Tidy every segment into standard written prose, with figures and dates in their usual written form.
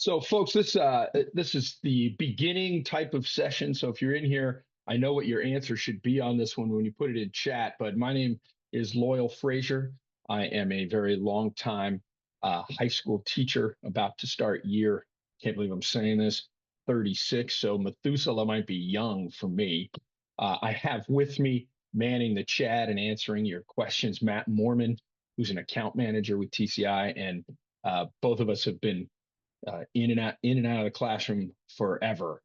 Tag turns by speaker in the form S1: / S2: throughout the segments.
S1: So, folks, this is the beginning type of session. So, if you're in here, I know what your answer should be on this one when you put it in chat. But my name is Loyal Frazier. I am a very long time high school teacher, about to start year. Can't believe I'm saying this. 36. So Methuselah might be young for me. I have with me manning the chat and answering your questions, Matt Mormon, who's an account manager with TCI, and both of us have been in and out of the classroom forever.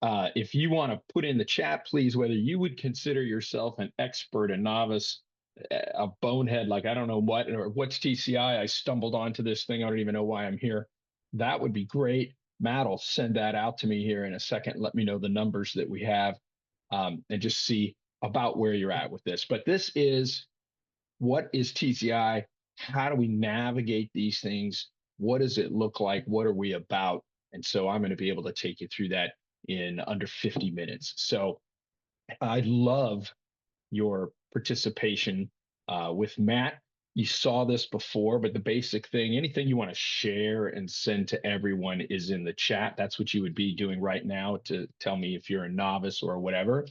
S1: If you want to put in the chat, please, whether you would consider yourself an expert, a novice, a bonehead, like I don't know what, or what's TCI. I stumbled onto this thing. I don't even know why I'm here. That would be great. Matt will send that out to me here in a second. Let me know the numbers that we have, and just see about where you're at with this. But this is, what is TCI? How do we navigate these things? What does it look like? What are we about? And so I'm going to be able to take you through that in under 50 minutes. So I love your participation with Matt. You saw this before, but the basic thing, anything you want to share and send to everyone is in the chat. That's what you would be doing right now to tell me if you're a novice or whatever.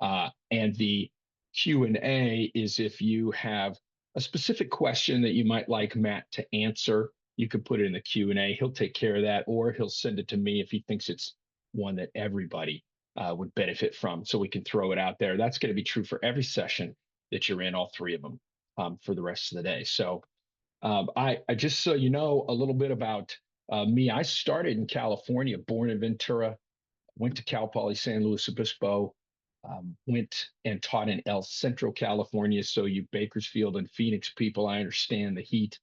S1: And the Q&A is if you have a specific question that you might like Matt to answer, you could put it in the Q&A. He'll take care of that, or he'll send it to me if he thinks it's one that everybody would benefit from, so we can throw it out there. That's going to be true for every session that you're in, all three of them, for the rest of the day. So I just, so you know a little bit about me. I started in California, born in Ventura, went to Cal Poly San Luis Obispo, went and taught in El Centro, California. So you Bakersfield and Phoenix people, I understand the heat.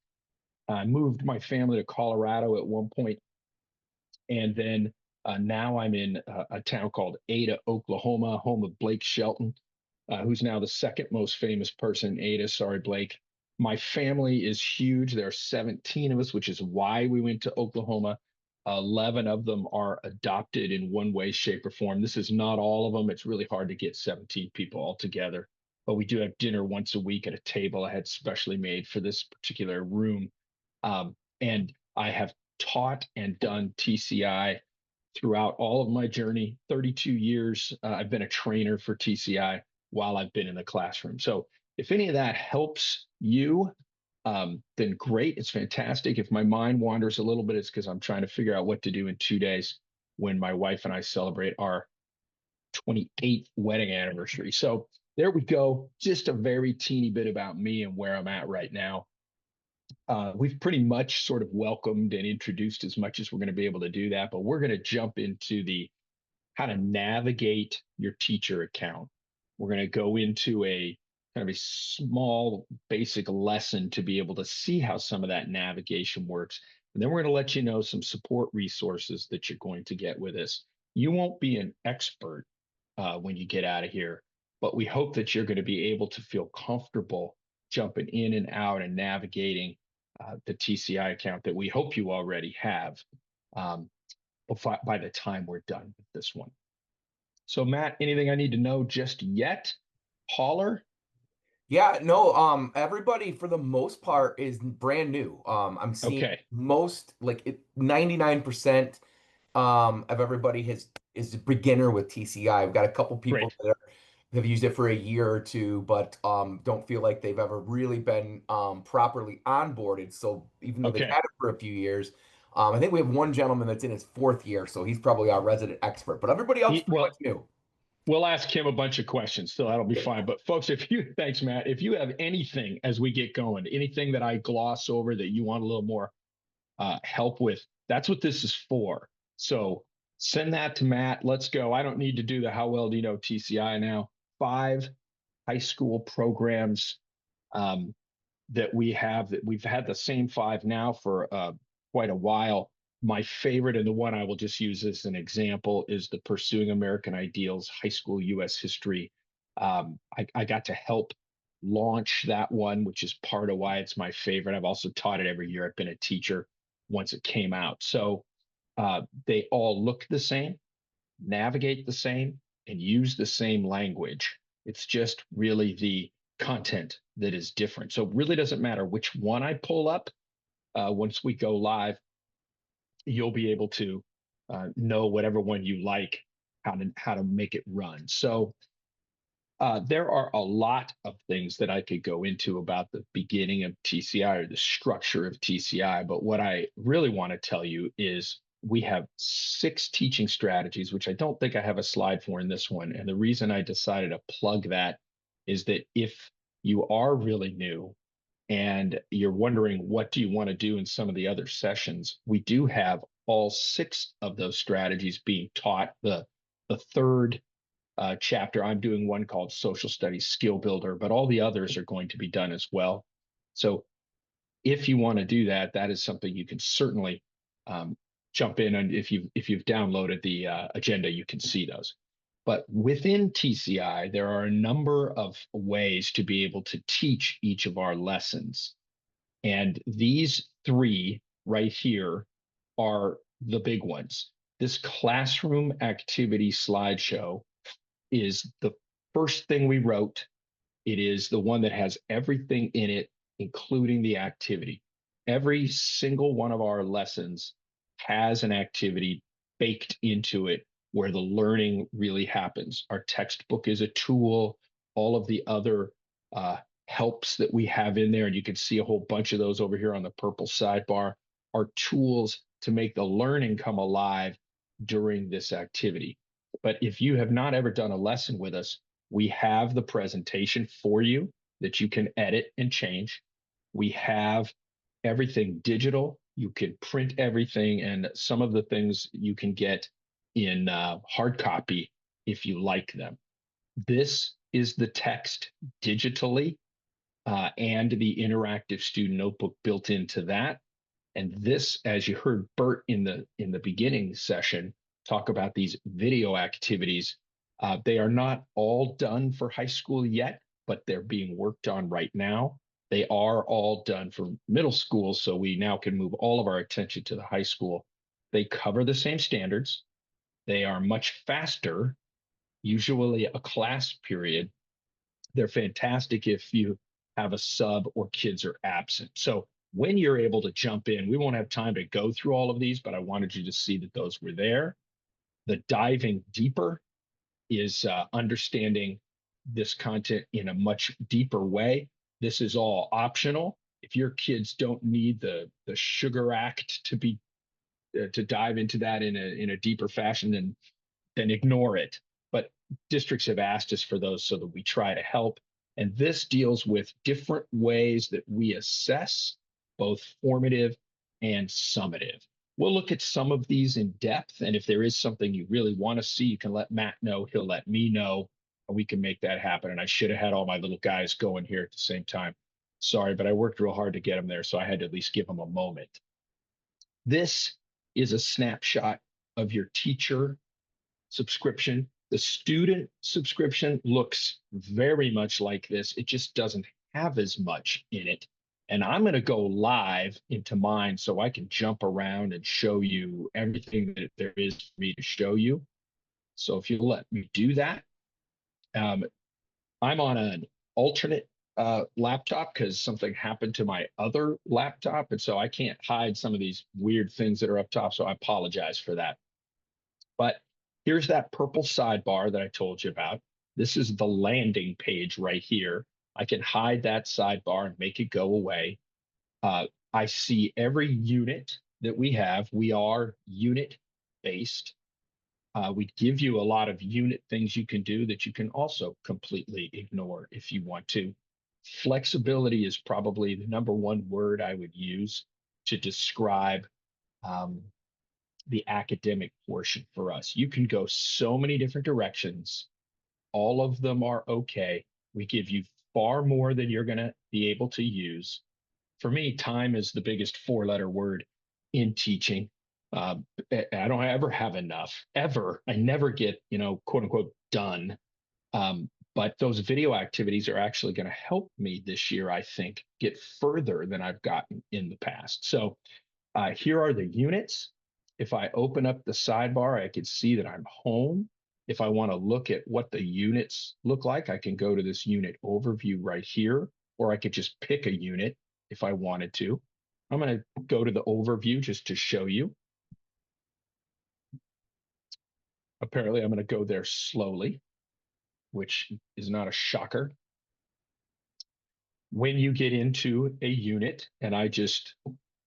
S1: I moved my family to Colorado at one point, and then now I'm in a town called Ada, Oklahoma, home of Blake Shelton, who's now the second most famous person in Ada. Sorry, Blake. My family is huge. There are 17 of us, which is why we went to Oklahoma. 11 of them are adopted in one way, shape, or form. This is not all of them. It's really hard to get 17 people all together. But we do have dinner once a week at a table I had specially made for this particular room. And I have taught and done TCI throughout all of my journey. 32 years, I've been a trainer for TCI while I've been in the classroom. So if any of that helps you, then great. It's fantastic. If my mind wanders a little bit, it's because I'm trying to figure out what to do in 2 days when my wife and I celebrate our 28th wedding anniversary. So there we go. Just a very teeny bit about me and where I'm at right now. We've pretty much sort of welcomed and introduced as much as we're going to be able to do that, but we're going to jump into the how to navigate your teacher account. We're going to go into a kind of a small basic lesson to be able to see how some of that navigation works. And then we're going to let you know some support resources that you're going to get with us. You won't be an expert when you get out of here, but we hope that you're going to be able to feel comfortable jumping in and out and navigating the TCI account that we hope you already have, um, by the time we're done with this one. So, Matt, anything I need to know just yet? Holler.
S2: Yeah, no, everybody for the most part is brand new. I'm seeing
S1: Okay,
S2: most like 99% of everybody is a beginner with TCI. I've got a couple people
S1: great.
S2: that have used it for a year or two, but don't feel like they've ever really been properly onboarded. So even though they've
S1: Okay.
S2: had it for a few years, I think we have one gentleman that's in his fourth year, so he's probably our resident expert. But everybody else is pretty much
S1: Well,
S2: new.
S1: we'll ask him a bunch of questions, so that'll be fine. But folks, if you, thanks, Matt. If you have anything as we get going, anything that I gloss over that you want a little more help with, that's what this is for. So send that to Matt. Let's go. I don't need to do the how well do you know TCI now. 5 high school programs um, that we have, that we've had the same 5 now for quite a while. My favorite, and the one I will just use as an example, is the Pursuing American Ideals High School U.S. History. I got to help launch that one, which is part of why it's my favorite. I've also taught it every year. I've been a teacher once it came out. So they all look the same, navigate the same, and use the same language. It's just really the content that is different. So it really doesn't matter which one I pull up once we go live. you'll be able to know whatever one you like, how to make it run. So there are a lot of things that I could go into about the beginning of TCI or the structure of TCI, but what I really want to tell you is we have 6 teaching strategies, which I don't think I have a slide for in this one. And the reason I decided to plug that is that if you are really new and you're wondering what do you want to do in some of the other sessions, we do have all 6 of those strategies being taught. The third chapter, I'm doing one called Social Studies Skill Builder, but all the others are going to be done as well. So if you want to do that, that is something you can certainly um, jump in, and if you've downloaded the agenda, you can see those. But within TCI, there are a number of ways to be able to teach each of our lessons. And these 3 right here are the big ones. This classroom activity slideshow is the first thing we wrote. It is the one that has everything in it, including the activity. Every single one of our lessons has an activity baked into it where the learning really happens. Our textbook is a tool, all of the other helps that we have in there, and you can see a whole bunch of those over here on the purple sidebar, are tools to make the learning come alive during this activity. But if you have not ever done a lesson with us, we have the presentation for you that you can edit and change. We have everything digital. You can print everything, and some of the things you can get in hard copy if you like them. This is the text digitally and the interactive student notebook built into that. And this, as you heard Bert in the beginning session talk about these video activities, they are not all done for high school yet, but they're being worked on right now. They are all done for middle school, so we now can move all of our attention to the high school. They cover the same standards. They are much faster, usually a class period. They're fantastic if you have a sub or kids are absent. So when you're able to jump in, we won't have time to go through all of these, but I wanted you to see that those were there. The diving deeper is understanding this content in a much deeper way. This is all optional. If your kids don't need the sugar act to dive into that in a deeper fashion, then ignore it. But districts have asked us for those so that we try to help. And this deals with different ways that we assess both formative and summative. We'll look at some of these in depth. And if there is something you really want to see, you can let Matt know. He'll let me know, and we can make that happen. And I should have had all my little guys going here at the same time. Sorry, but I worked real hard to get them there, so I had to at least give them a moment. This is a snapshot of your teacher subscription. The student subscription looks very much like this. It just doesn't have as much in it. And I'm going to go live into mine so I can jump around and show you everything that there is for me to show you. So if you let me do that, um, I'm on an alternate laptop because something happened to my other laptop. And so I can't hide some of these weird things that are up top. So I apologize for that. But here's that purple sidebar that I told you about. This is the landing page right here. I can hide that sidebar and make it go away. I see every unit that we have. We are unit based. We give you a lot of unit things you can do that you can also completely ignore if you want to. Flexibility is probably the number one word I would use to describe um, the academic portion for us. You can go so many different directions. All of them are okay. We give you far more than you're going to be able to use. For me, time is the biggest 4-letter word in teaching. I don't ever have enough, ever. I never get, quote unquote, done. But those video activities are actually going to help me this year, I think, get further than I've gotten in the past. So here are the units. If I open up the sidebar, I can see that I'm home. If I want to look at what the units look like, I can go to this unit overview right here, or I could just pick a unit if I wanted to. I'm going to go to the overview just to show you. Apparently, I'm going to go there slowly, which is not a shocker. When you get into a unit, and I just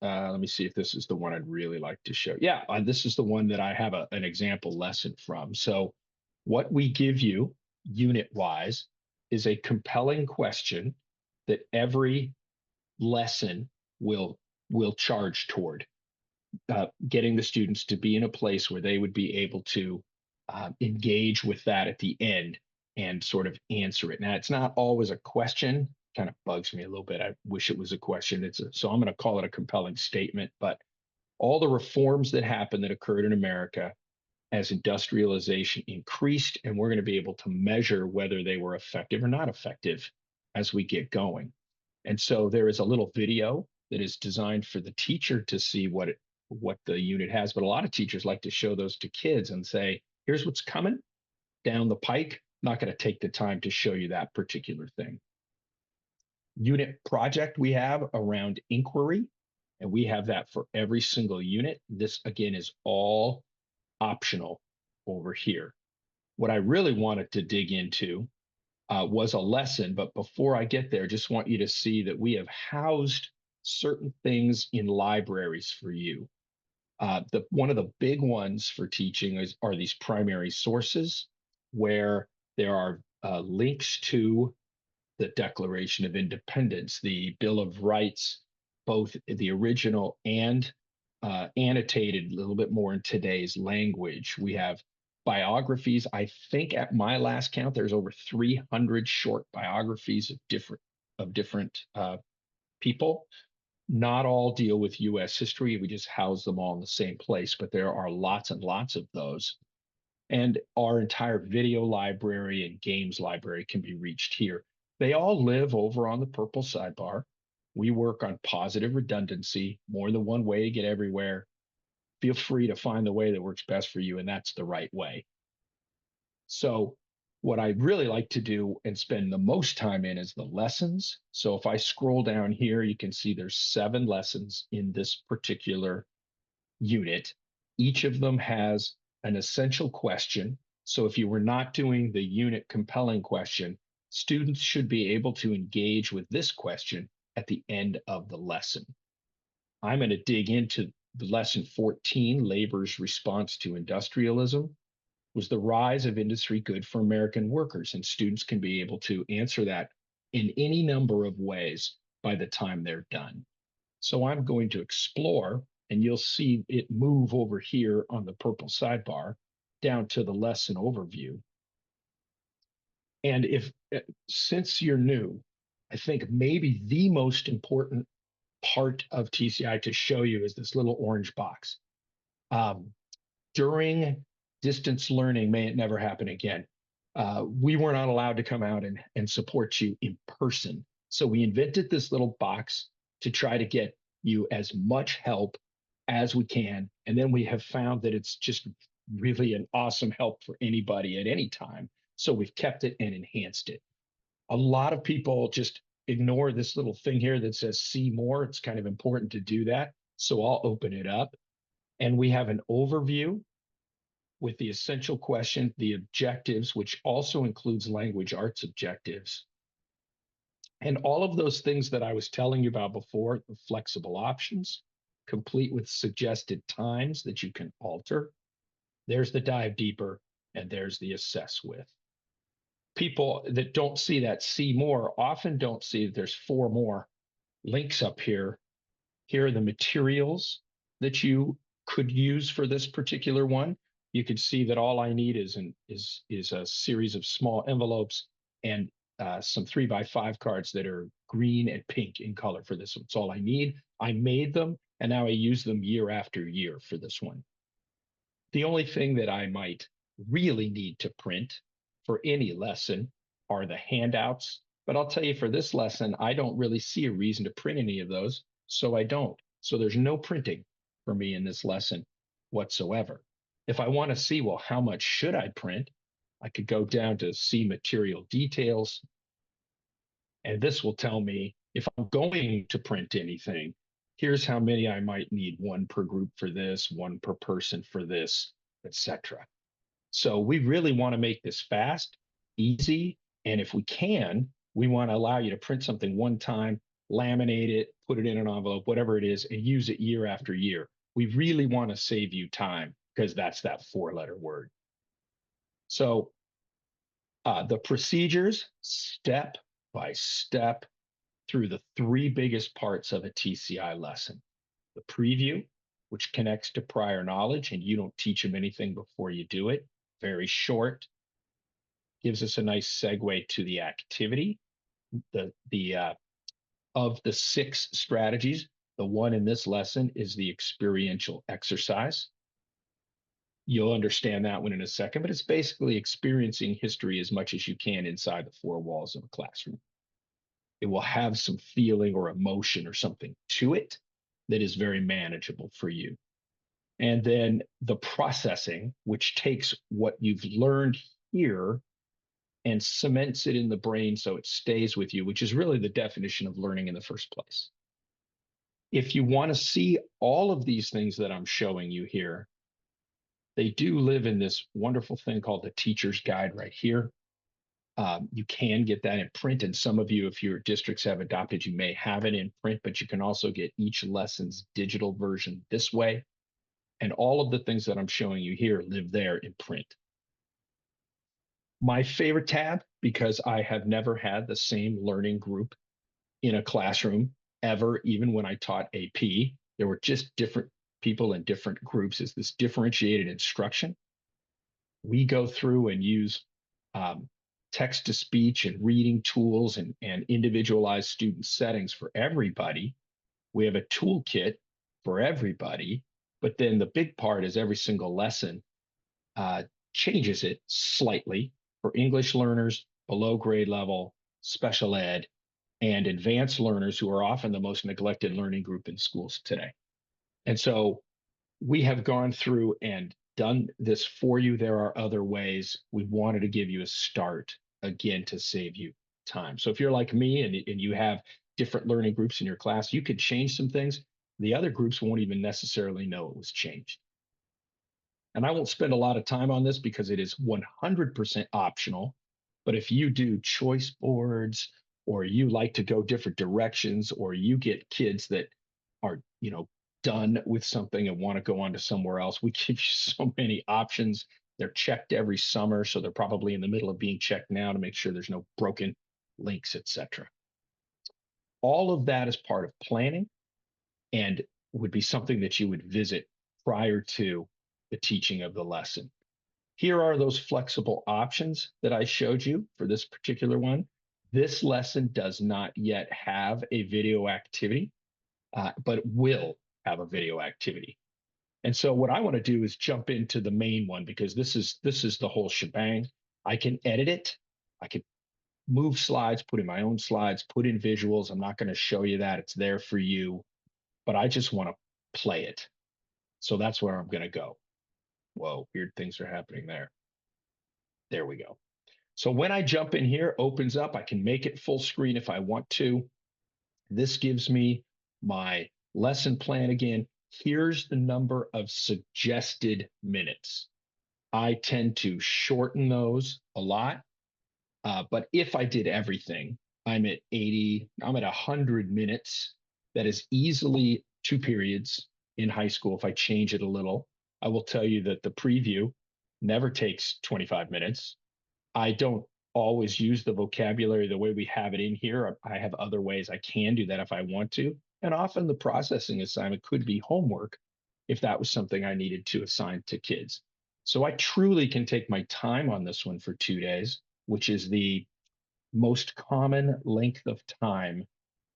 S1: let me see if this is the one I'd really like to show. Yeah, this is the one that I have an example lesson from. So, what we give you unit wise is a compelling question that every lesson will charge toward getting the students to be in a place where they would be able to engage with that at the end and sort of answer it. Now, it's not always a question. Kind of bugs me a little bit. I wish it was a question. So I'm going to call it a compelling statement. But all the reforms that happened that occurred in America as industrialization increased, and we're going to be able to measure whether they were effective or not effective as we get going. And so there is a little video that is designed for the teacher to see what the unit has. But a lot of teachers like to show those to kids and say, here's what's coming down the pike. I'm not going to take the time to show you that particular thing. Unit project we have around inquiry, and we have that for every single unit. This again is all optional over here. What I really wanted to dig into was a lesson, but before I get there, just want you to see that we have housed certain things in libraries for you. One of the big ones for teaching are these primary sources, where there are links to the Declaration of Independence, the Bill of Rights, both the original and annotated a little bit more in today's language. We have biographies. I think at my last count, there's over 300 short biographies of different people. Not all deal with U.S. history. We just house them all in the same place, but there are lots and lots of those. And our entire video library and games library can be reached here. They all live over on the purple sidebar. We work on positive redundancy, more than one way to get everywhere. Feel free to find the way that works best for you, and that's the right way. So, what I'd really like to do and spend the most time in is the lessons. So, if I scroll down here, you can see there's 7 lessons in this particular unit. Each of them has an essential question. So if you were not doing the unit compelling question, students should be able to engage with this question at the end of the lesson. I'm going to dig into the lesson 14, labor's response to industrialism. Was the rise of industry good for American workers? And students can be able to answer that in any number of ways by the time they're done. So I'm going to explore, and you'll see it move over here on the purple sidebar down to the lesson overview. And if since you're new, I think maybe the most important part of TCI to show you is this little orange box. During distance learning, may it never happen again. We were not allowed to come out and support you in person. So we invented this little box to try to get you as much help as we can. And then we have found that it's just really an awesome help for anybody at any time. So we've kept it and enhanced it. A lot of people just ignore this little thing here that says see more. It's kind of important to do that. So I'll open it up, and we have an overview with the essential question, the objectives, which also includes language arts objectives. And all of those things that I was telling you about before, the flexible options, complete with suggested times that you can alter. There's the dive deeper, and there's the assess with. People that don't see that see more often don't see that there's 4 more links up here. Here are the materials that you could use for this particular one. You can see that all I need is a series of small envelopes and some 3x5 cards that are green and pink in color for this one. It's all I need. I made them, and now I use them year after year for this one. The only thing that I might really need to print for any lesson are the handouts. But I'll tell you, for this lesson, I don't really see a reason to print any of those, so I don't. So there's no printing for me in this lesson whatsoever. If I want to see, well, how much should I print? I could go down to see material details, and this will tell me if I'm going to print anything, here's how many I might need, 1 per group for this, 1 per person for this, etc. So we really want to make this fast, easy, and if we can, we want to allow you to print something one time, laminate it, put it in an envelope, whatever it is, and use it year after year. We really want to save you time because that's that four-letter word. So the procedures, step by step, through the three biggest parts of a TCI lesson: the preview, which connects to prior knowledge, and you don't teach them anything before you do it. Very short, gives us a nice segue to the activity. The of the six strategies, the one in this lesson is the experiential exercise. You'll understand that one in a second, but it's basically experiencing history as much as you can inside the four walls of a classroom. It will have some feeling or emotion or something to it that is very manageable for you. And then the processing, which takes what you've learned here and cements it in the brain so it stays with you, which is really the definition of learning in the first place. If you want to see all of these things that I'm showing you here, they do live in this wonderful thing called the teacher's guide right here. You can get that in print, and some of you, if your districts have adopted, you may have it in print, but you can also get each lesson's digital version this way. And all of the things that I'm showing you here live there in print. My favorite tab, because I have never had the same learning group in a classroom ever, even when I taught AP, there were just different people in different groups, is this differentiated instruction. We go through and use text to speech and reading tools and individualized student settings for everybody. We have a toolkit for everybody, but then the big part is every single lesson uh, changes it slightly for English learners, below grade level, special ed, and advanced learners, who are often the most neglected learning group in schools today. And so we have gone through and done this for you. There are other ways. We wanted to give you a start again to save you time. So if you're like me and you have different learning groups in your class, you could change some things. The other groups won't even necessarily know it was changed. And I won't spend a lot of time on this because it is 100% optional. But if you do choice boards, or you like to go different directions, or you get kids that are, done with something and want to go on to somewhere else, we give you so many options. They're checked every summer, so they're probably in the middle of being checked now to make sure there's no broken links, etc. All of that is part of planning and would be something that you would visit prior to the teaching of the lesson. Here are those flexible options that I showed you for this particular one. This lesson does not yet have a video activity, but it will have a video activity. And so what I want to do is jump into the main one, because this is the whole shebang. I can edit it. I can move slides, put in my own slides, put in visuals. I'm not going to show you that. It's there for you, but I just want to play it. So that's where I'm going to go. Whoa, weird things are happening there. There we go. So when I jump in here, opens up, I can make it full screen if I want to. This gives me my lesson plan again. Here's the number of suggested minutes. I tend to shorten those a lot. But if I did everything, I'm at 80, I'm at 100 minutes. That is easily 2 periods in high school if I change it a little. I will tell you that the preview never takes 25 minutes. I don't always use the vocabulary the way we have it in here. I have other ways I can do that if I want to. And often the processing assignment could be homework if that was something I needed to assign to kids. So I truly can take my time on this one for 2 days, which is the most common length of time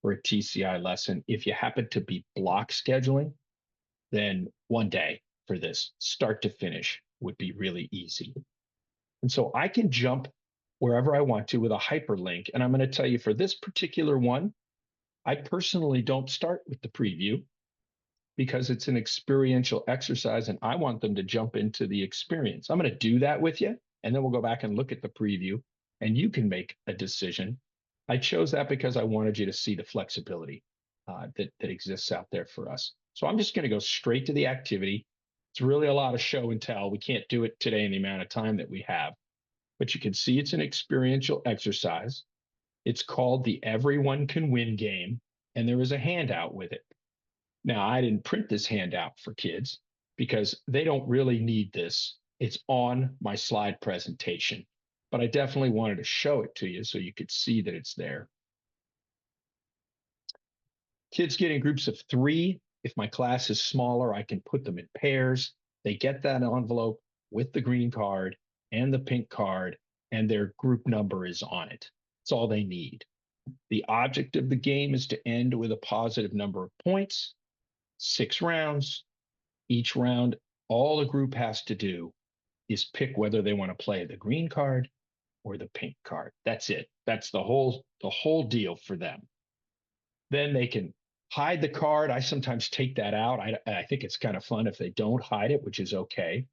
S1: for a TCI lesson. If you happen to be block scheduling, then 1 day for this, start to finish, would be really easy. And so I can jump wherever I want to with a hyperlink. And I'm going to tell you, for this particular one, I personally don't start with the preview because it's an experiential exercise and I want them to jump into the experience. I'm going to do that with you, and then we'll go back and look at the preview and you can make a decision. I chose that because I wanted you to see the flexibility that exists out there for us. So I'm just going to go straight to the activity. It's really a lot of show and tell. We can't do it today in the amount of time that we have, but you can see it's an experiential exercise. It's called the Everyone Can Win game, and there is a handout with it. Now, I didn't print this handout for kids because they don't really need this. It's on my slide presentation, but I definitely wanted to show it to you so you could see that it's there. Kids get in groups of 3. If my class is smaller, I can put them in pairs. They get that envelope with the green card and the pink card, and their group number is on it. That's all they need. The object of the game is to end with a positive number of points, 6 rounds. Each round, all the group has to do is pick whether they want to play the green card or the pink card. That's it. That's the whole deal for them. Then they can hide the card. I sometimes take that out. I think it's kind of fun if they don't hide it, which is okay.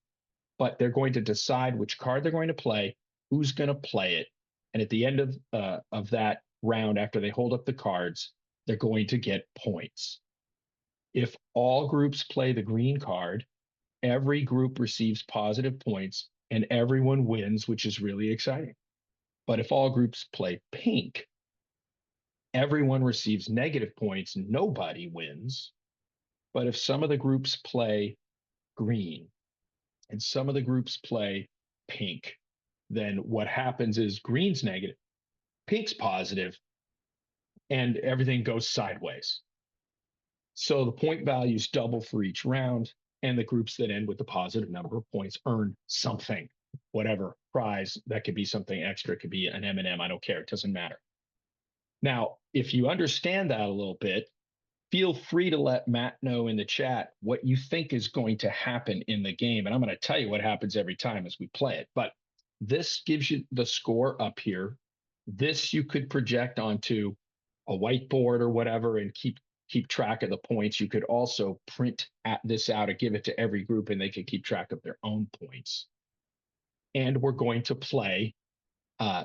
S1: But they're going to decide which card they're going to play, who's going to play it, and at the end of that round, after they hold up the cards, they're going to get points. If all groups play the green card, every group receives positive points and everyone wins, which is really exciting. But if all groups play pink, everyone receives negative points, nobody wins. But if some of the groups play green and some of the groups play pink, then what happens is green's negative, pink's positive, and everything goes sideways. So the point values double for each round, and the groups that end with the positive number of points earn something, whatever prize. That could be something extra, it could be an M&M, I don't care, it doesn't matter. Now, if you understand that a little bit, feel free to let Matt know in the chat what you think is going to happen in the game. And I'm going to tell you what happens every time as we play it. But this gives you the score up here. This you could project onto a whiteboard or whatever and keep track of the points. You could also print this out and give it to every group and they could keep track of their own points. And we're going to play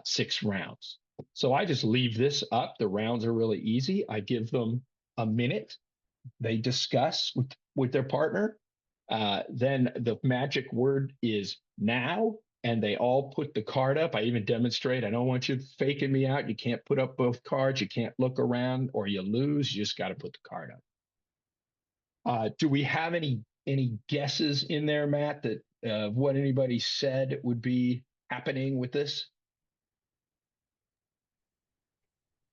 S1: 6 rounds. So I just leave this up. The rounds are really easy. I give them a minute. They discuss with their partner. Then the magic word is now, and they all put the card up. I even demonstrate. I don't want you faking me out. You can't put up both cards. You can't look around or you lose. You just got to put the card up. Do we have any guesses in there, Matt, that what anybody said would be happening with this?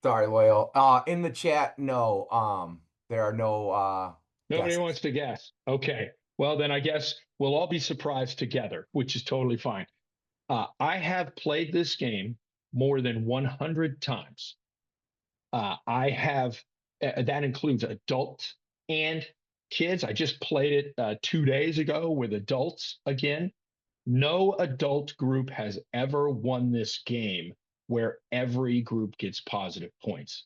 S2: Sorry, Loyal. In the chat, no. There are no
S1: Nobody
S2: guesses.
S1: wants to guess. Okay. Well, then I guess we'll all be surprised together, which is totally fine. I have played this game more than 100 times. I have, that includes adults and kids. I just played it 2 days ago with adults again. No adult group has ever won this game where every group gets positive points.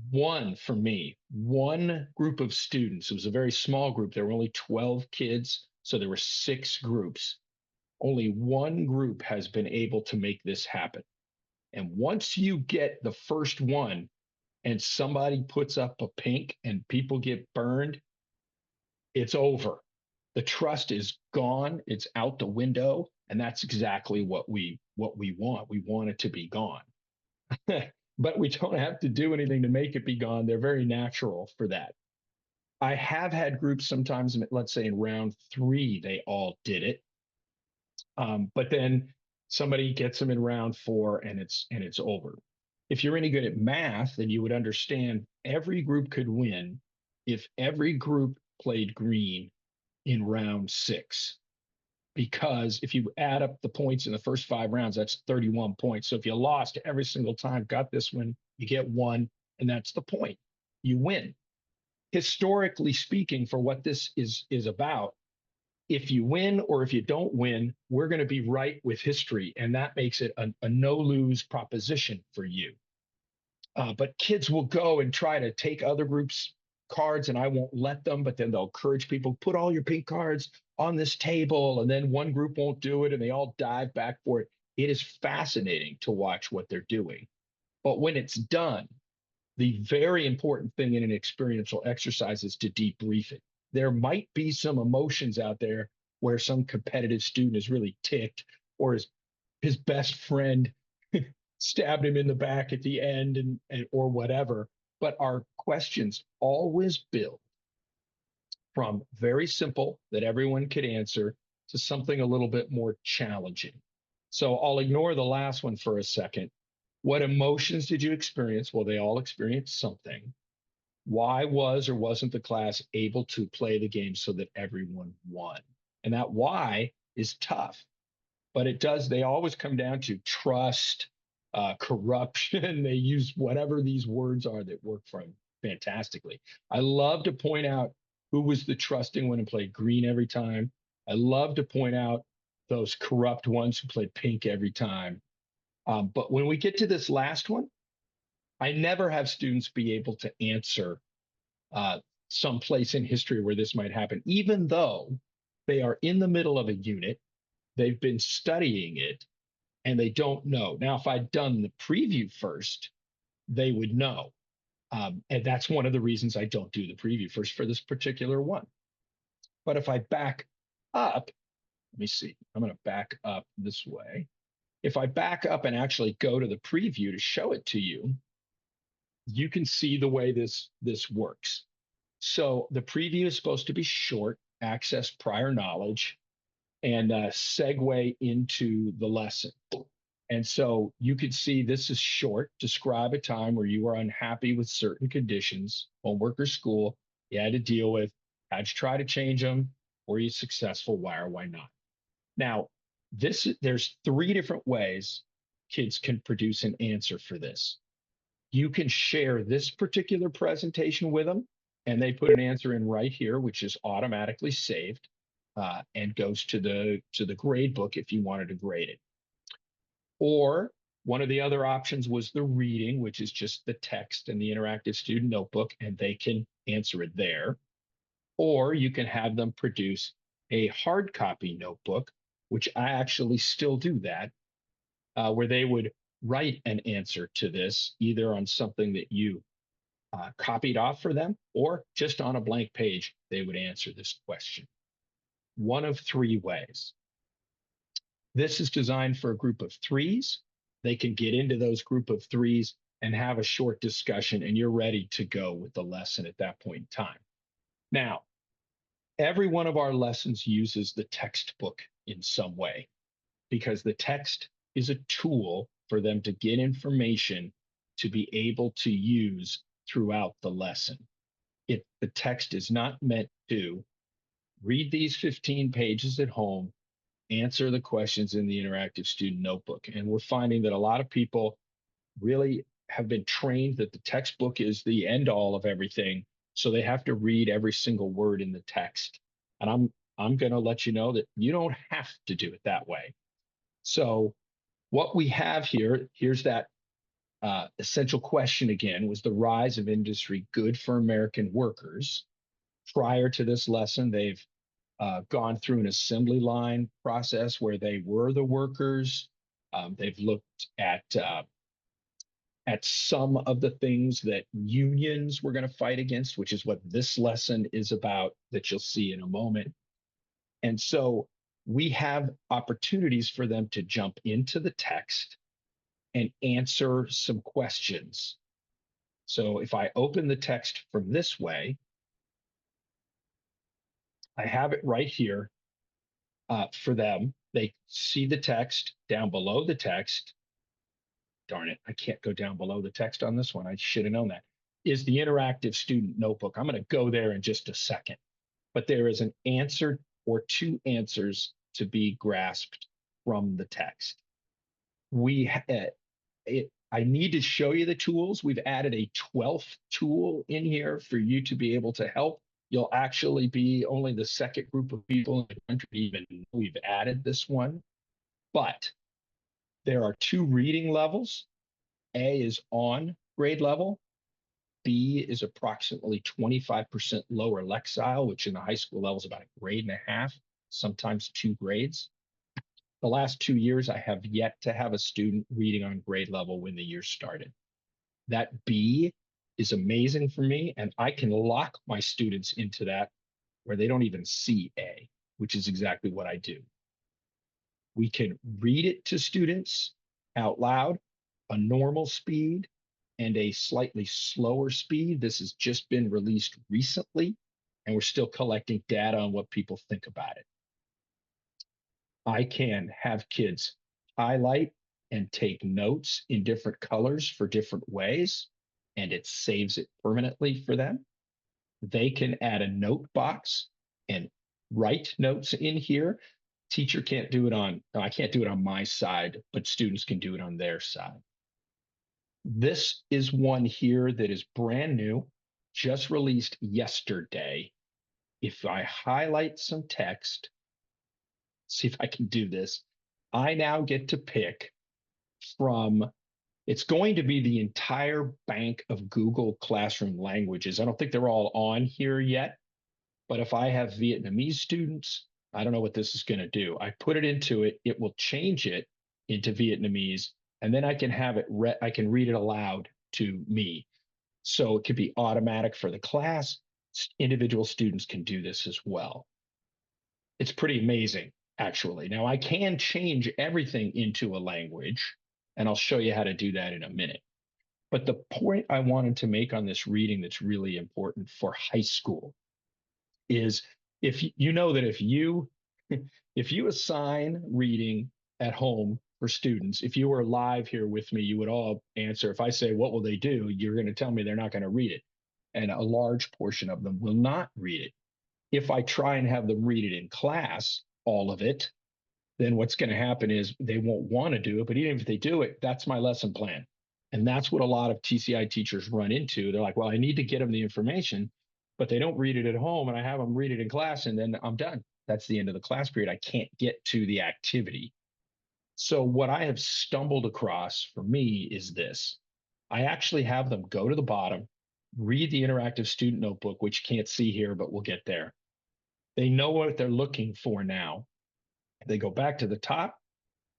S1: One for me, one group of students. It was a very small group. There were only 12 kids, so there were 6 groups. Only one group has been able to make this happen. And once you get the first one and somebody puts up a pink and people get burned, it's over. The trust is gone. It's out the window. And that's exactly what we want. We want it to be gone. But we don't have to do anything to make it be gone. They're very natural for that. I have had groups sometimes, let's say in round 3, they all did it. But then somebody gets them in round 4 and it's over. If you're any good at math, then you would understand every group could win if every group played green in round 6. Because if you add up the points in the first 5 rounds, that's 31 points. So if you lost every single time, got this one, you get 1, and that's the point. You win. Historically speaking, for what this is about, if you win or if you don't win, we're going to be right with history, and that makes it a no-lose proposition for you. But kids will go and try to take other groups' cards, and I won't let them, but then they'll encourage people, put all your pink cards on this table, and then one group won't do it, and they all dive back for it. It is fascinating to watch what they're doing. But when it's done, the very important thing in an experiential exercise is to debrief it. there might be some emotions out there where some competitive student is really ticked, or his best friend stabbed him in the back at the end, and or whatever. But our questions always build from very simple that everyone could answer to something a little bit more challenging. So I'll ignore the last one for a second. What emotions did you experience? Well, they all experienced something. Why was or wasn't the class able to play the game so that everyone won? And that why is tough, but they always come down to trust, corruption. They use whatever these words are that work for them fantastically. I love to point out who was the trusting one and played green every time. I love to point out those corrupt ones who played pink every time. But when we get to this last one, I never have students be able to answer uh, some place in history where this might happen, even though they are in the middle of a unit, they've been studying it, and they don't know. Now, if I'd done the preview first, they would know. And that's one of the reasons I don't do the preview first for this particular one. But if I back up, let me see, I'm going to back up this way. If I back up and actually go to the preview to show it to you, you can see the way this works. So the preview is supposed to be short, access prior knowledge, and segue into the lesson. And so you could see this is short. Describe a time where you were unhappy with certain conditions, homework or school, you had to deal with, how'd you try to change them? Were you successful? Why or why not? Now, there's three different ways kids can produce an answer for this. You can share this particular presentation with them, and they put an answer in right here, which is automatically saved and goes to the grade book if you wanted to grade it. Or one of the other options was the reading, which is just the text and the interactive student notebook, and they can answer it there. Or you can have them produce a hard copy notebook, which I actually still do that, where they would write an answer to this either on something that you copied off for them, or just on a blank page, they would answer this question. One of three ways. This is designed for a group of threes. They can get into those group of threes and have a short discussion, and you're ready to go with the lesson at that point in time. Now, every one of our lessons uses the textbook in some way, because the text is a tool for them to get information to be able to use throughout the lesson. The text is not meant to read these 15 pages at home, answer the questions in the interactive student notebook. And we're finding that a lot of people really have been trained that the textbook is the end all of everything. So they have to read every single word in the text. And I'm going to let you know that you don't have to do it that way. So what we have here, here's that essential question again: was the rise of industry good for American workers? Prior to this lesson, they've gone through an assembly line process where they were the workers. They've looked at some of the things that unions were going to fight against, which is what this lesson is about, that you'll see in a moment. And so we have opportunities for them to jump into the text and answer some questions. So if I open the text from this way, I have it right here for them. They see the text down below the text. Darn it, I can't go down below the text on this one. I should have known that. Is the interactive student notebook. I'm going to go there in just a second. But there is an answer or two answers to be grasped from the text. I need to show you the tools. We've added a 12th tool in here for you to be able to help. You'll actually be only the second group of people in the country to even know we've added this one. But there are two reading levels. A is on grade level. B is approximately 25% lower Lexile, which in the high school level is about a grade and a half, sometimes 2 grades. The last 2 years, I have yet to have a student reading on grade level when the year started. That B is amazing for me, and I can lock my students into that where they don't even see A, which is exactly what I do. We can read it to students out loud, a normal speed and a slightly slower speed. This has just been released recently, and we're still collecting data on what people think about it. I can have kids highlight and take notes in different colors for different ways, and it saves it permanently for them. They can add a note box and write notes in here. Teacher can't do it on, I can't do it on my side, but students can do it on their side. This is one here that is brand new, just released yesterday. If I highlight some text, see if I can do this, I now get to pick from, it's going to be the entire bank of Google Classroom languages. I don't think they're all on here yet, but if I have Vietnamese students, I don't know what this is going to do. I put it into it, it will change it into Vietnamese, and then I can have it, I can read it aloud to me. So it could be automatic for the class. Individual students can do this as well. It's pretty amazing, actually. Now, I can change everything into a language, and I'll show you how to do that in a minute. But the point I wanted to make on this reading that's really important for high school is, if you know that if you assign reading at home for students, if you were live here with me, you would all answer. If I say, what will they do? You're going to tell me they're not going to read it. And a large portion of them will not read it. If I try and have them read it in class, all of it, then what's going to happen is they won't want to do it. But even if they do it, that's my lesson plan. And that's what a lot of TCI teachers run into. They're like, well, I need to get them the information, but they don't read it at home, and I have them read it in class, and then I'm done. That's the end of the class period. I can't get to the activity. So what I have stumbled across for me is this. I actually have them go to the bottom, read the interactive student notebook, which you can't see here, but we'll get there. They know what they're looking for now. They go back to the top,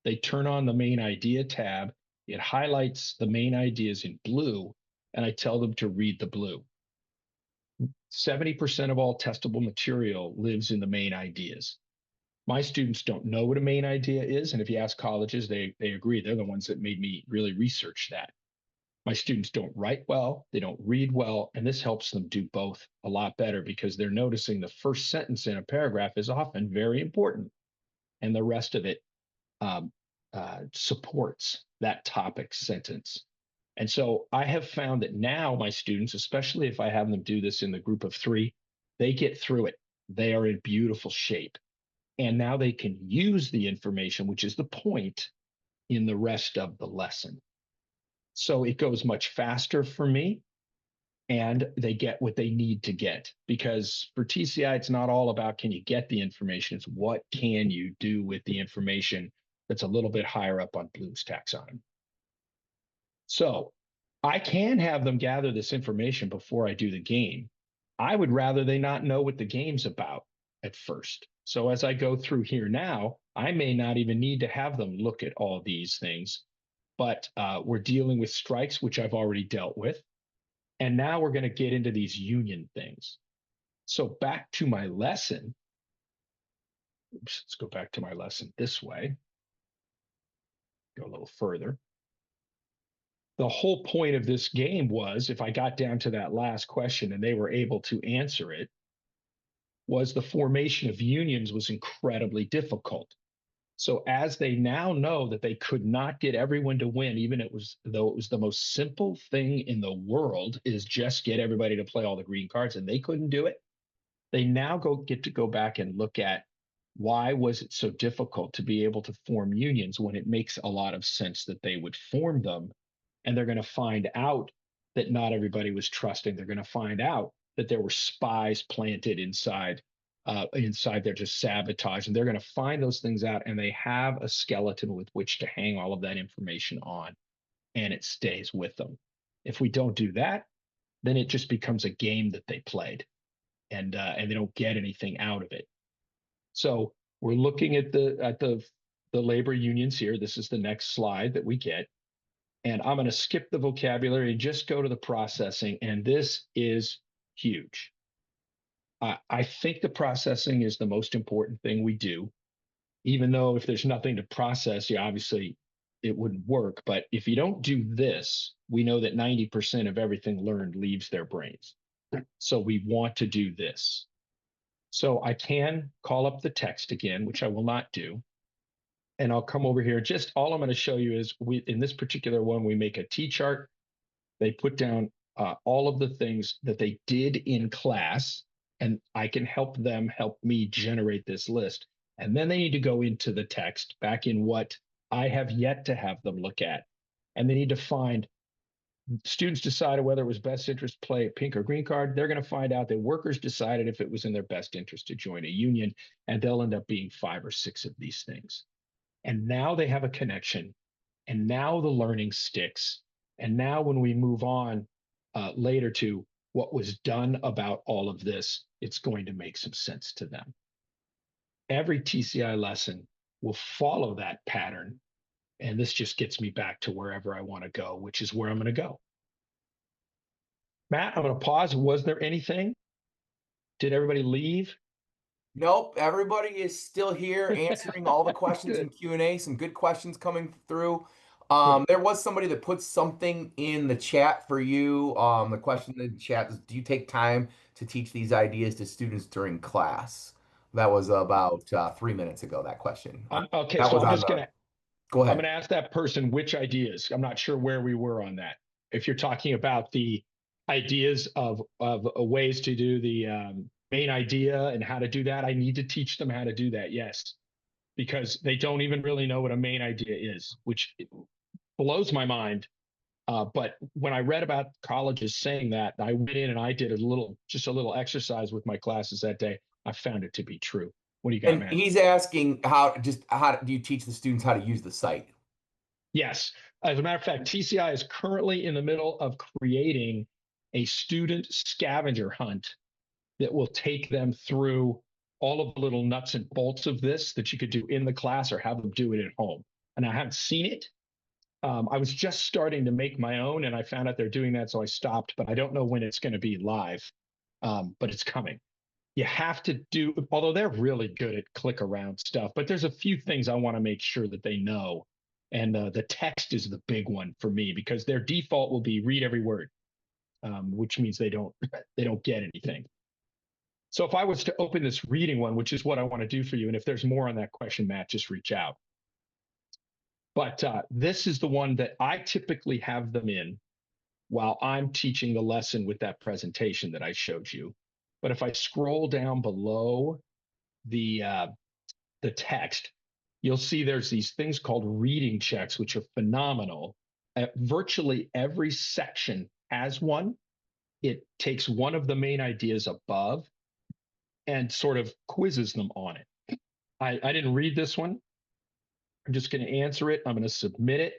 S1: they turn on the main idea tab. It highlights the main ideas in blue, and I tell them to read the blue. 70% of all testable material lives in the main ideas. My students don't know what a main idea is. And if you ask colleges, they agree. They're the ones that made me really research that. My students don't write well, they don't read well, and this helps them do both a lot better because they're noticing the first sentence in a paragraph is often very important, and the rest of it um, supports that topic sentence. And so I have found that now my students, especially if I have them do this in the group of three, they get through it. They are in beautiful shape. And now they can use the information, which is the point, in the rest of the lesson. So it goes much faster for me, and they get what they need to get. Because for TCI, it's not all about can you get the information, it's what can you do with the information that's a little bit higher up on Bloom's taxonomy. So I can have them gather this information before I do the game. I would rather they not know what the game's about at first. So as I go through here now, I may not even need to have them look at all these things, but we're dealing with strikes, which I've already dealt with. And now we're going to get into these union things. So back to my lesson. Oops, let's go back to my lesson this way. Go a little further. The whole point of this game was, if I got down to that last question and they were able to answer it, was the formation of unions was incredibly difficult. So as they now know that they could not get everyone to win, even though it was the most simple thing in the world, is just get everybody to play all the green cards, and they couldn't do it. They now get to go back and look at why was it so difficult to be able to form unions when it makes a lot of sense that they would form them. And they're going to find out that not everybody was trusting. They're going to find out that there were spies planted inside there to sabotage, and they're going to find those things out, and they have a skeleton with which to hang all of that information on, and it stays with them. If we don't do that, then it just becomes a game that they played, and they don't get anything out of it. So we're looking at the labor unions here. This is the next slide that we get. And I'm going to skip the vocabulary and just go to the processing. And this is huge. I think the processing is the most important thing we do, even though if there's nothing to process, obviously it wouldn't work. But if you don't do this, we know that 90% of everything learned leaves their brains. So we want to do this. So I can call up the text again, which I will not do. And I'll come over here. Just all I'm going to show you is in this particular one, we make a T chart. They put down all of the things that they did in class, and I can help them help me generate this list. And then they need to go into the text back in what I have yet to have them look at. And they need to find students decided whether it was best interest to play a pink or green card. They're going to find out that workers decided if it was in their best interest to join a union, and they'll end up being 5 or 6 of these things. And now they have a connection, and now the learning sticks. And now when we move on later to what was done about all of this, it's going to make some sense to them. Every TCI lesson will follow that pattern. And this just gets me back to wherever I want to go, which is where I'm going to go. Matt, I'm going to pause. Was there anything? Did everybody leave?
S2: Nope, everybody is still here answering all the questions in
S1: Good,
S2: Q&A. Some good questions coming through.
S1: good.
S2: There was somebody that put something in the chat for you. The question in the chat is, do you take time to teach these ideas to students during class? That was about 3 minutes ago, that question.
S1: Okay,
S2: That
S1: so
S2: was
S1: I'm
S2: on
S1: just
S2: the,
S1: going to
S2: go
S1: I'm going
S2: ahead.
S1: to ask that person which ideas. I'm not sure where we were on that. If you're talking about the ideas of ways to do the main idea and how to do that, I need to teach them how to do that. Yes, because they don't even really know what a main idea is, which blows my mind. But when I read about colleges saying that, I went in and I did just a little exercise with my classes that day. I found it to be true. What do you got,
S2: And
S1: Matt?
S2: he's asking how do you teach the students how to use the site?
S1: Yes. As a matter of fact, TCI is currently in the middle of creating a student scavenger hunt that will take them through all of the little nuts and bolts of this that you could do in the class or have them do it at home. And I haven't seen it. I was just starting to make my own and I found out they're doing that. So I stopped, but I don't know when it's going to be live, but it's coming. You have to do, although they're really good at click around stuff, but there's a few things I want to make sure that they know. And the text is the big one for me because their default will be read every word, which means they don't they don't get anything. So if I was to open this reading one, which is what I want to do for you, and if there's more on that question, Matt, just reach out. But this is the one that I typically have them in while I'm teaching the lesson with that presentation that I showed you. But if I scroll down below the uh, the text, you'll see there's these things called reading checks, which are phenomenal. Virtually every section has one. It takes one of the main ideas above and sort of quizzes them on it. I didn't read this one. I'm just going to answer it. I'm going to submit it.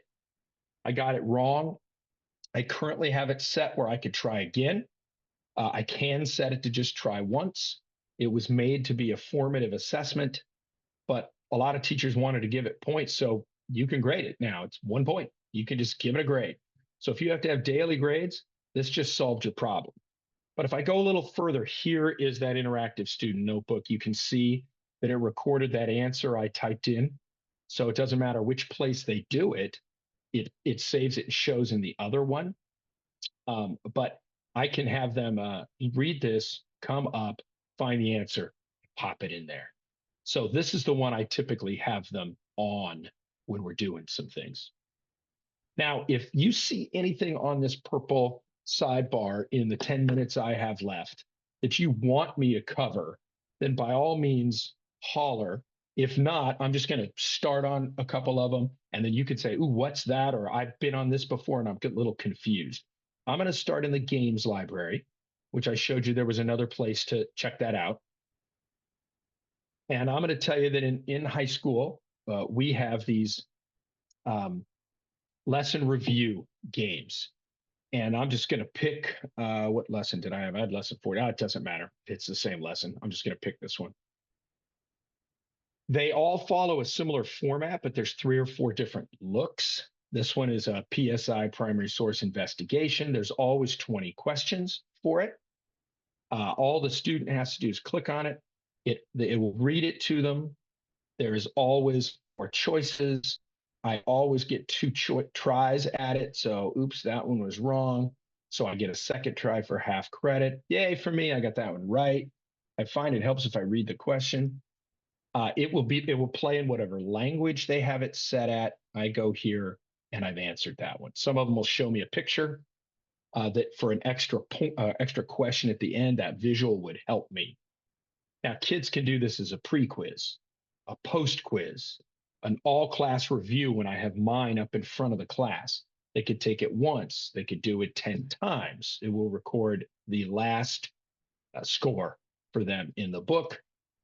S1: I got it wrong. I currently have it set where I could try again. I can set it to just try once. It was made to be a formative assessment, but a lot of teachers wanted to give it points. So you can grade it now. It's 1 point. You can just give it a grade. So if you have to have daily grades, this just solved your problem. But if I go a little further, here is that interactive student notebook. You can see that it recorded that answer I typed in. So it doesn't matter which place they do it, it saves it and shows in the other one. But I can have them read this, come up, find the answer, pop it in there. So this is the one I typically have them on when we're doing some things. Now, if you see anything on this purple sidebar in the 10 minutes I have left that you want me to cover, then by all means, holler. If not, I'm just going to start on a couple of them, and then you could say, ooh, what's that? Or I've been on this before and I'm a little confused. I'm going to start in the games library, which I showed you there was another place to check that out. And I'm going to tell you that in high school, we have these um, lesson review games. And I'm just going to pick what lesson did I have? I had lesson 40. It doesn't matter. It's the same lesson. I'm just going to pick this one. They all follow a similar format, but there's 3 or 4 different looks. This one is a PSI primary source investigation. There's always 20 questions for it. All the student has to do is click on it. It will read it to them. There's always more choices. I always get two tries at it. So, oops, that one was wrong. So I get a second try for half credit. Yay for me. I got that one right. I find it helps if I read the question. It will play in whatever language they have it set at. I go here and I've answered that one. Some of them will show me a picture that for an extra question at the end, that visual would help me. Now, kids can do this as a pre-quiz, a post-quiz, an all-class review when I have mine up in front of the class. They could take it once. They could do it 10 times. It will record the last score for them in the book.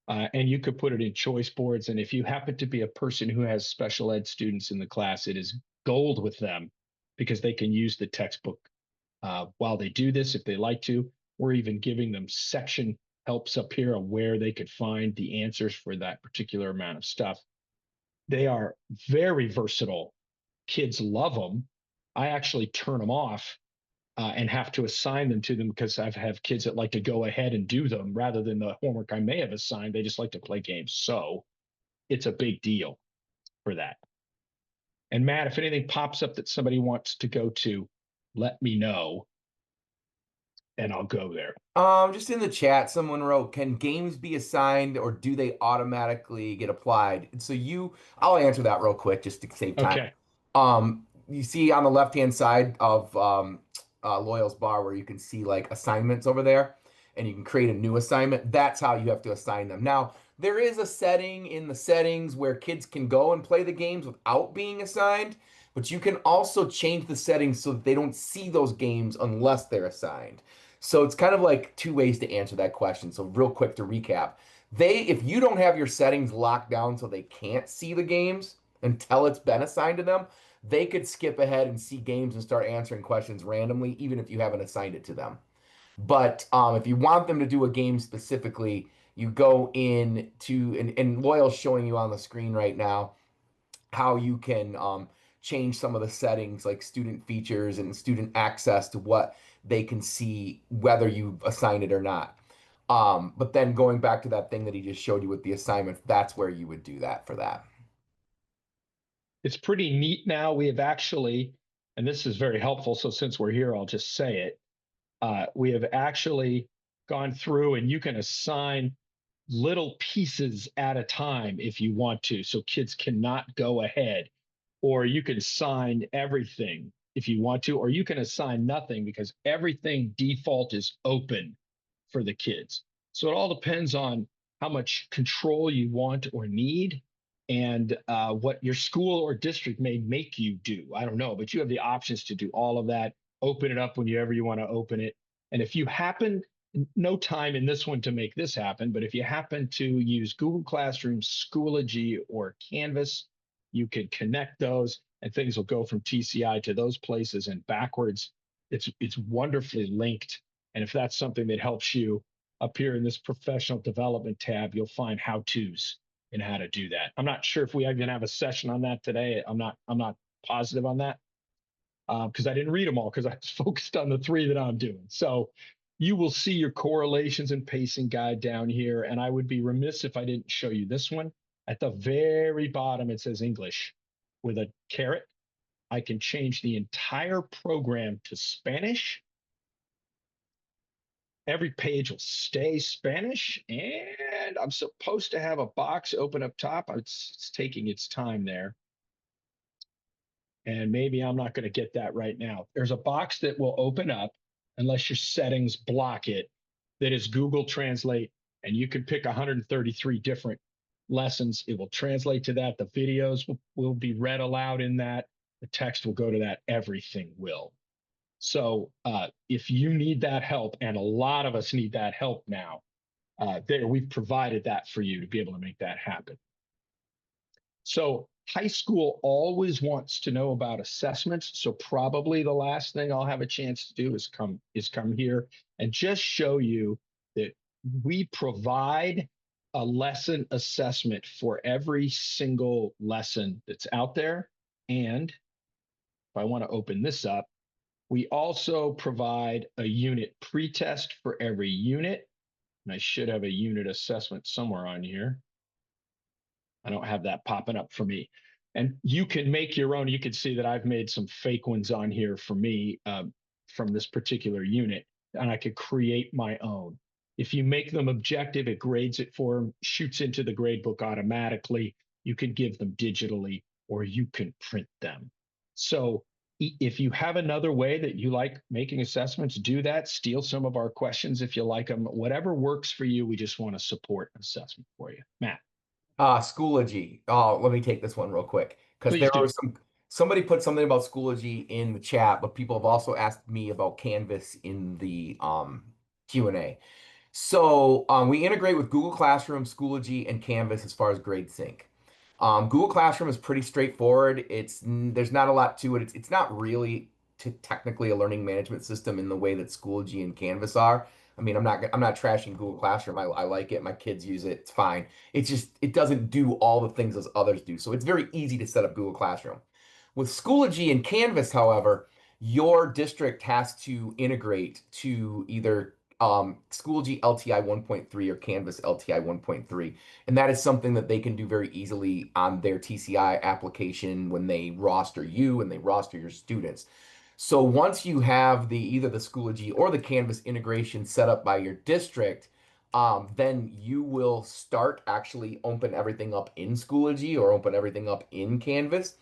S1: And you could put it in choice boards. And if you happen to be a person who has special ed students in the class, it is gold with them because they can use the textbook while they do this if they like to. We're even giving them section helps up here on where they could find the answers for that particular amount of stuff. They are very versatile. Kids love them. I actually turn them off and have to assign them to them because I have kids that like to go ahead and do them rather than the homework I may have assigned. They just like to play games. So it's a big deal for that. And Matt, if anything pops up that somebody wants to go to, let me know and I'll go there.
S2: Just in the chat, someone wrote, "Can games be assigned or do they automatically get applied?" I'll answer that real quick just to save time.
S1: Okay.
S2: You see on the left-hand side of Loyal's bar where you can see like assignments over there, and you can create a new assignment. That's how you have to assign them. Now, there is a setting in the settings where kids can go and play the games without being assigned, but you can also change the settings so that they don't see those games unless they're assigned. So it's kind of like two ways to answer that question. So real quick to recap, if you don't have your settings locked down so they can't see the games until it's been assigned to them, they could skip ahead and see games and start answering questions randomly, even if you haven't assigned it to them. But if you want them to do a game specifically, you go in to, and Loyal's showing you on the screen right now how you can change some of the settings like student features and student access to what they can see, whether you've assigned it or not. But then going back to that thing that he just showed you with the assignments, that's where you would do that for that.
S1: It's pretty neat now. We have actually, and this is very helpful. So since we're here, I'll just say it. We have actually gone through and you can assign little pieces at a time if you want to. So kids cannot go ahead, or you can assign everything if you want to, or you can assign nothing because everything default is open for the kids. So it all depends on how much control you want or need and what your school or district may make you do. I don't know, but you have the options to do all of that. Open it up whenever you want to open it. And if you happen, no time in this one to make this happen, but if you happen to use Google Classroom, Schoology, or Canvas, you can connect those and things will go from TCI to those places and backwards. It's wonderfully linked. And if that's something that helps you up here in this professional development tab, you'll find how-tos and how to do that. I'm not sure if we are going to have a session on that today. I'm not positive on that because I didn't read them all because I was focused on the three that I'm doing. So you will see your correlations and pacing guide down here. And I would be remiss if I didn't show you this one. At the very bottom, it says English with a caret. I can change the entire program to Spanish. Every page will stay Spanish, and I'm supposed to have a box open up top. It's taking its time there. And maybe I'm not going to get that right now. There's a box that will open up unless your settings block it, that is Google Translate, and you can pick 133 different lessons. It will translate to that. The videos will be read aloud in that. The text will go to that. Everything will. So if you need that help, and a lot of us need that help now, we've provided that for you to be able to make that happen. So high school always wants to know about assessments. So probably the last thing I'll have a chance to do is come here and just show you that we provide a lesson assessment for every single lesson that's out there. And if I want to open this up, We also provide a unit pretest for every unit. And I should have a unit assessment somewhere on here. I don't have that popping up for me. And you can make your own. You can see that I've made some fake ones on here for me from this particular unit, and I could create my own. If you make them objective, it grades it for them, shoots into the grade book automatically. You can give them digitally, or you can print them. So if you have another way that you like making assessments, do that. Steal some of our questions if you like them. Whatever works for you, we just want to support an assessment for you. Matt,
S2: Schoology. Oh, let me take this one real quick because
S1: please
S2: there are
S1: do.
S2: somebody put something about Schoology in the chat, but people have also asked me about Canvas in the Q&A. So we integrate with Google Classroom, Schoology, and Canvas as far as grade sync. Google Classroom is pretty straightforward. There's not a lot to it. It's not really technically a learning management system in the way that Schoology and Canvas are. I mean, I'm not trashing Google Classroom. I like it. My kids use it. It's fine. It's just it doesn't do all the things as others do. So it's very easy to set up Google Classroom. With Schoology and Canvas, however, your district has to integrate to either Schoology LTI 1.3 or Canvas LTI 1.3. And that is something that they can do very easily on their TCI application when they roster you and they roster your students. So once you have either the Schoology or the Canvas integration set up by your district, then you will start actually open everything up in Schoology or open everything up in Canvas,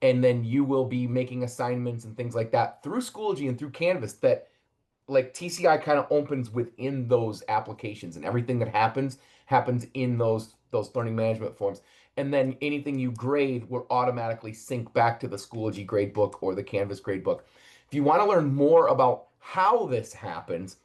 S2: and then you will be making assignments and things like that through Schoology and through Canvas that like TCI kind of opens within those applications, and everything that happens in those learning management forms. And then anything you grade will automatically sync back to the Schoology gradebook or the Canvas gradebook. If you want to learn more about how this happens,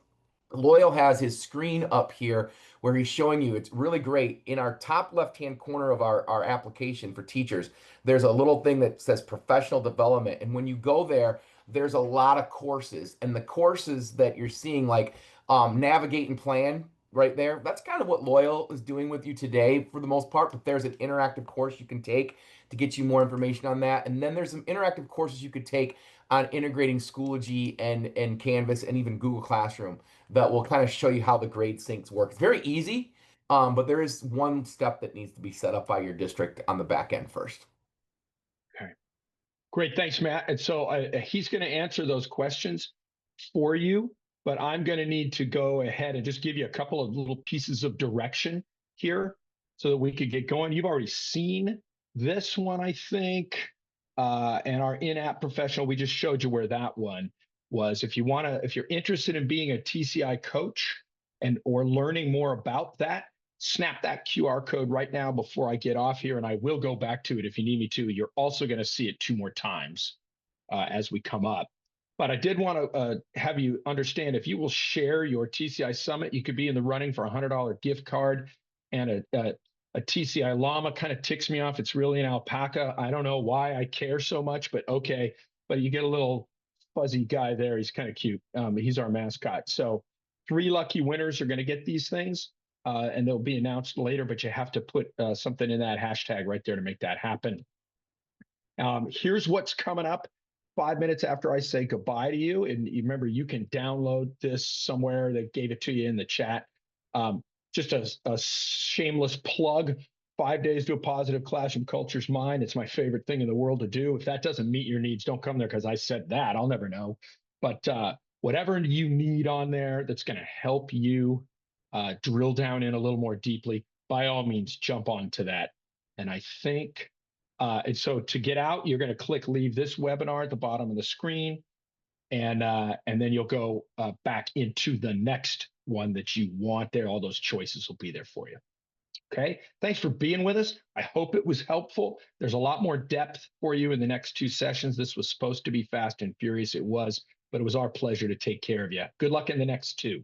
S2: Loyal has his screen up here where he's showing you. It's really great. In our top left-hand corner of our application for teachers, there's a little thing that says professional development. And when you go there, there's a lot of courses. And the courses that you're seeing, like Navigate and Plan right there, that's kind of what Loyal is doing with you today for the most part. But there's an interactive course you can take to get you more information on that. And then there's some interactive courses you could take on integrating Schoology and Canvas and even Google Classroom that will kind of show you how the grade syncs work. It's very easy, but there is one step that needs to be set up by your district on the back end first.
S1: Okay. Great. Thanks, Matt. And so he's going to answer those questions for you, but I'm going to need to go ahead and just give you a couple of little pieces of direction here so that we could get going. You've already seen this one, I think, and our in-app professional. We just showed you where that one was. If you're interested in being a TCI coach and or learning more about that, snap that QR code right now before I get off here, and I will go back to it if you need me to. You're also going to see it two more times as we come up. But I did want to have you understand, if you will share your TCI Summit, you could be in the running for a $100 gift card and a TCI llama. Kind of ticks me off. It's really an alpaca. I don't know why I care so much, but okay. But you get a little fuzzy guy there. He's kind of cute. He's our mascot. So 3 lucky winners are going to get these things. And they'll be announced later, but you have to put something in that hashtag right there to make that happen. Here's what's coming up 5 minutes after I say goodbye to you. And you remember, you can download this somewhere. They gave it to you in the chat. Just a shameless plug. 5 days to a positive classroom culture's mind. It's my favorite thing in the world to do. If that doesn't meet your needs, don't come there because I said that. I'll never know. But whatever you need on there that's going to help you drill down in a little more deeply, by all means, jump onto that. And I think, and so to get out, you're going to click leave this webinar at the bottom of the screen, and then you'll go back into the next one that you want there. All those choices will be there for you. Okay. Thanks for being with us. I hope it was helpful. There's a lot more depth for you in the next 2 sessions. This was supposed to be fast and furious. It was, but it was our pleasure to take care of you. Good luck in the next 2.